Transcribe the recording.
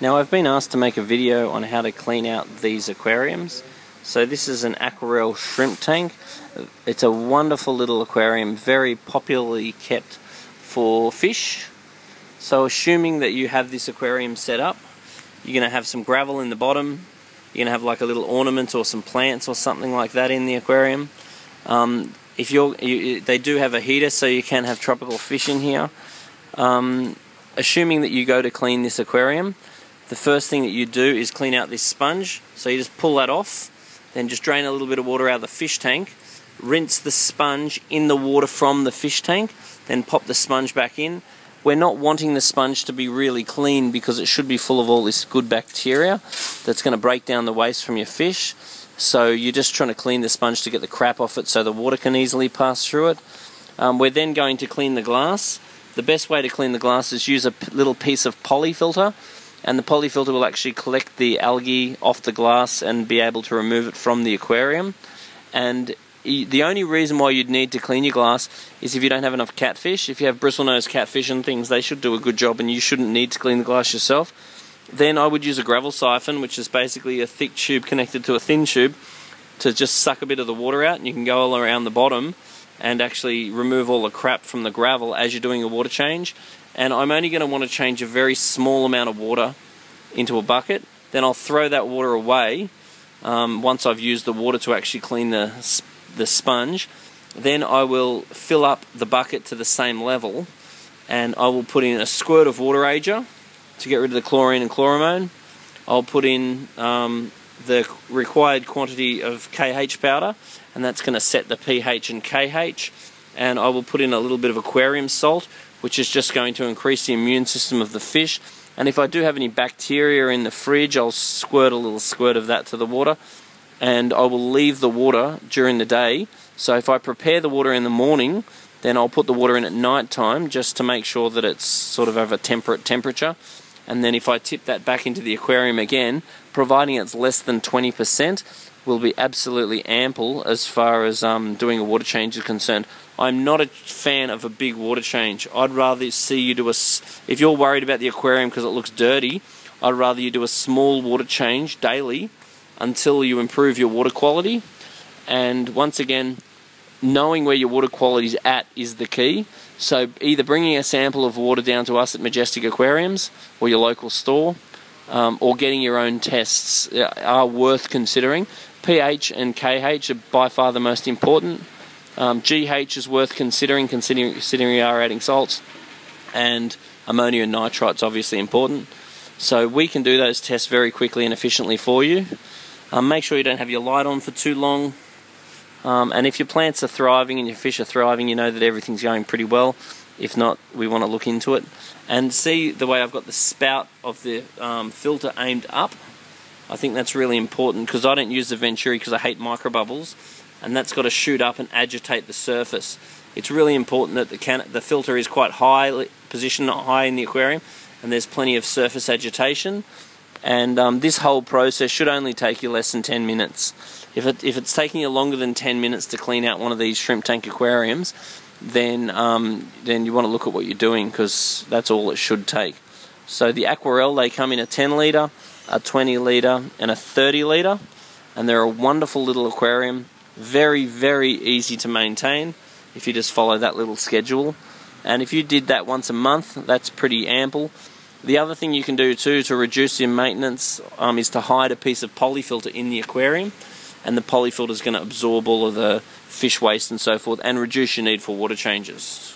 Now I've been asked to make a video on how to clean out these aquariums. So this is an Aquael shrimp tank. It's a wonderful little aquarium, very popularly kept for fish. So assuming that you have this aquarium set up, you're going to have some gravel in the bottom, you're going to have like a little ornament or some plants or something like that in the aquarium. They do have a heater, so you can have tropical fish in here. Assuming that you go to clean this aquarium, the first thing that you do is clean out this sponge. So you just pull that off, then just drain a little bit of water out of the fish tank, rinse the sponge in the water from the fish tank, then pop the sponge back in. We're not wanting the sponge to be really clean because it should be full of all this good bacteria that's going to break down the waste from your fish. So you're just trying to clean the sponge to get the crap off it so the water can easily pass through it. We're then going to clean the glass. The best way to clean the glass is use a little piece of polyfilter, and the polyfilter will actually collect the algae off the glass and be able to remove it from the aquarium. And the only reason why you'd need to clean your glass is if you don't have enough catfish. If you have bristlenose catfish and things, they should do a good job and you shouldn't need to clean the glass yourself. Then I would use a gravel siphon, which is basically a thick tube connected to a thin tube, to just suck a bit of the water out, and you can go all around the bottom and actually remove all the crap from the gravel as you're doing a water change. And I'm only going to want to change a very small amount of water into a bucket. Then I'll throw that water away once I've used the water to actually clean the sponge. Then I will fill up the bucket to the same level, and I will put in a squirt of water ager to get rid of the chlorine and chloramone. I'll put in the required quantity of KH powder, and that's going to set the pH and KH. And I will put in a little bit of aquarium salt, which is just going to increase the immune system of the fish. And if I do have any bacteria in the fridge, I'll squirt a little squirt of that to the water, and I will leave the water during the day. So if I prepare the water in the morning, then I'll put the water in at night time just to make sure that it's sort of a temperate temperature. And then if I tip that back into the aquarium again, providing it's less than 20%, will be absolutely ample as far as doing a water change is concerned. I'm not a fan of a big water change. I'd rather see you do if you're worried about the aquarium because it looks dirty, I'd rather you do a small water change daily until you improve your water quality. And once again, knowing where your water quality is at is the key. So either bringing a sample of water down to us at Majestic Aquariums or your local store, or getting your own tests are worth considering. pH and KH are by far the most important. GH is worth considering you are adding salts, and ammonium nitrite is obviously important. So we can do those tests very quickly and efficiently for you. Make sure you don't have your light on for too long. And if your plants are thriving and your fish are thriving, you know that everything's going pretty well. If not, we want to look into it. And see the way I've got the spout of the filter aimed up. I think that's really important because I don't use the Venturi because I hate microbubbles, and that's got to shoot up and agitate the surface. It's really important that the filter is quite high, positioned high in the aquarium, and there's plenty of surface agitation. And this whole process should only take you less than 10 minutes. If it's taking you longer than 10 minutes to clean out one of these shrimp tank aquariums, then you want to look at what you're doing, because that's all it should take. So the Aquael, they come in a 10 litre, a 20 litre and a 30 litre, and they're a wonderful little aquarium, very, very easy to maintain if you just follow that little schedule. And if you did that once a month, that's pretty ample. The other thing you can do too to reduce your maintenance is to hide a piece of polyfilter in the aquarium, and the polyfilter is going to absorb all of the fish waste and so forth and reduce your need for water changes.